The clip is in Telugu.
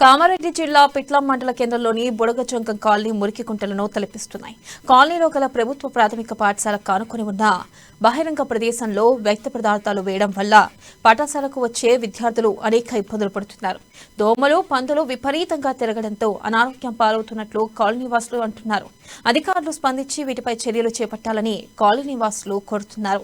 కామారెడ్డి జిల్లా పిట్లం మండల కేంద్రంలోని బుడగచొంకం కాలనీ మురికి కుంటలను తలపిస్తున్నాయి. కాలనీలో గల ప్రభుత్వ ప్రాథమిక పాఠశాల కానుకొని ఉన్న బహిరంగ ప్రదేశంలో వ్యక్తి పదార్థాలు వేయడం వల్ల పాఠశాలకు వచ్చే విద్యార్థులు అనేక ఇబ్బందులు పడుతున్నారు. దోమలు, పందులు విపరీతంగా తిరగడంతో అనారోగ్యం పాలవుతున్నట్లు కాలనీ వాసులు అంటున్నారు. అధికారులు స్పందించి వీటిపై చర్యలు చేపట్టాలని కాలనీ వాసులు కోరుతున్నారు.